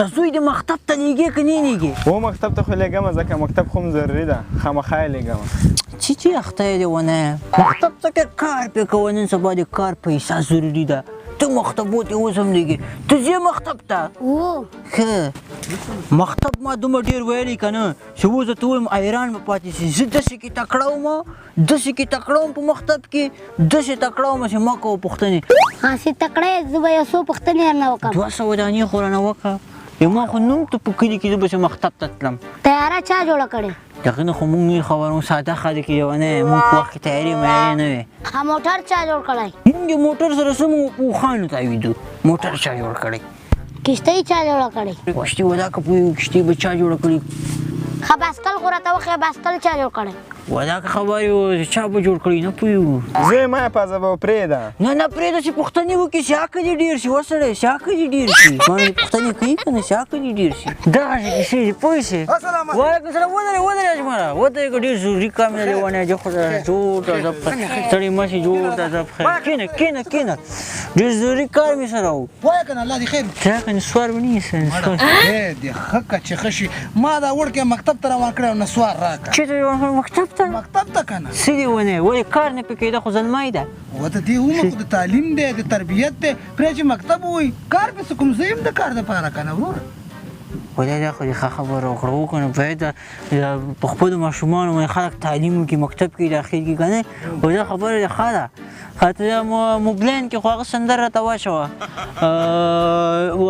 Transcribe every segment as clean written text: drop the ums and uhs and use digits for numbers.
د زوی د مکتب ته لیږې که نه لیږې؟ و مکتب ته خو لېږمه ځکه مکتب خو هم ضروري ده خامخا یې لېږمه. چې اخته دې ونه مکتب ته که کار پې کوه نن سبا د کار پیسه ضروري ده. ته مکتبو ته اوس هم لیږې ته ځې مکتب ته؟ ښه مکتب ما دومره ډېر ویلی که نه چې اوس درته ووایم حیران به پاتې شي. زه داسې کې تکړه وم داسې کې تکړه وم په مکتب کې داسې تکړه وم چې مه کوه پوښتنې. چې تکړه یې زه به یو څو پوښتنې درنه وکړم. 200 دانې خو رانه وکړه. ما خو نوم ته په کلي کې زه به چې مکتب ته تلم. تیاره چا جوړه کړې؟ دغه نه خو موږ نه خبرو ساده خلک یو نه موږ په وخت کې تیاري میاري نه وي. موټر چا جوړ کړی؟ موږ د موټر سره څه موږ پوخانو تاویدو. موټر چا جوړ کړی؟ کښتۍ چا جوړه کړې؟ کښتۍ ودا که پوهېږو کښتۍ به چا جوړه کړي؟ ښه بایسکل خو راته وښیه بایسکل چا جوړ کړی؟ ودا که خبرې وو چا به جوړ کړي نه پوهېږو. زه یې مه پزه به پرېږده. نه پرېږده چې پوښتنې وکړي سیاکه دې ډېر شي وسړی سیاکه دې ډېر شي. باندې پوښتنې کوي که نه سیاکه دې ډېر شي. دغسې کیسې دي پوه شې. وعلیکم السلام ودرې اجمله ودرې که ډېر ضروري کار مې لیونی جوړ ته ځه ستړی مه شي جوړ ته ځه کښېنه ډېر ضروري کار مې سره و. وایه که نه الله دې خیر چا که نسوار به نه یې دې ښه که چې ښه شي ما دا وړکې مکتب ته روان کړی او نسوار راکړه. چېرته روان کړی مکتب ته؟ مکتب ته که نه څه دې ونی ولې کار نه پې کېده خو زلمی ده. وته دې ومه خو د تعلیم دی د تربیت دی پرې چې مکتب ووایي کار پسې کوم زه یم د کار دپاره که نه ورور. خدای دا خو دې ښه خبره وکړه وکنه باید په خپلو ماشومانو باندې خلک تعلیم وکړي مکتب کې داخل کړي که نه خو دا خبره دې ښه ده. حتی موبلاین کې خو هغه سندره راته واچوه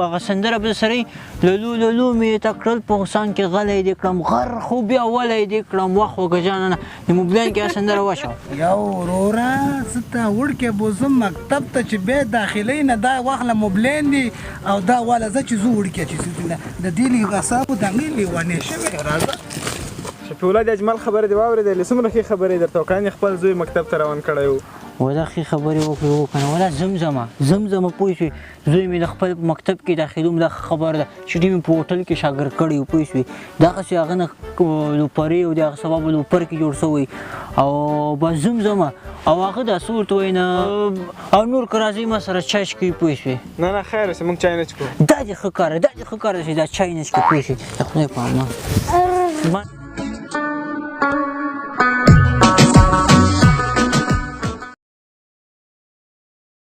هغه سندره به سړی لولو مې ته کړل په غسان کې غلی دې کړم غر خو بیا ولی دې کړم وخت وږه جانانه د موبلاین کې هغه سندره واچوه. یو وروره زه ته وړکې بوزم مکتب ته چې بیا داخلۍ نه دا واخله موبلاین دي او دا واله زه چې زه وړکې چې د دې اعصابو دغې لیونې شوې راځه. شفیع الله د اجمل خبرې دې واورېدلې څومره ښې خبرې درته وکړې خپل زوی مکتب ته روان کړی و. ودا ښې خبرې وکړې وکنه ودا زمزمه پوه شوې زوی مې د خپل مکتب کې داخلوم دا خبره ده چې دوی مې په هوټل کې شاګرد کړی و پوه شوې دغسې هغه نه لوپرې او د هغه سبا به لوپر کې جوړ شوی او بس زمزمه او هغه داسې ورته وایي نه او نور که راځئ ما سره چای څښئ پوه شوې. نه خیر اوسې موږ چای نه څښو. دا دې ښه کار ده چې دا چای نه څښې پوه شوې د خدای په امان.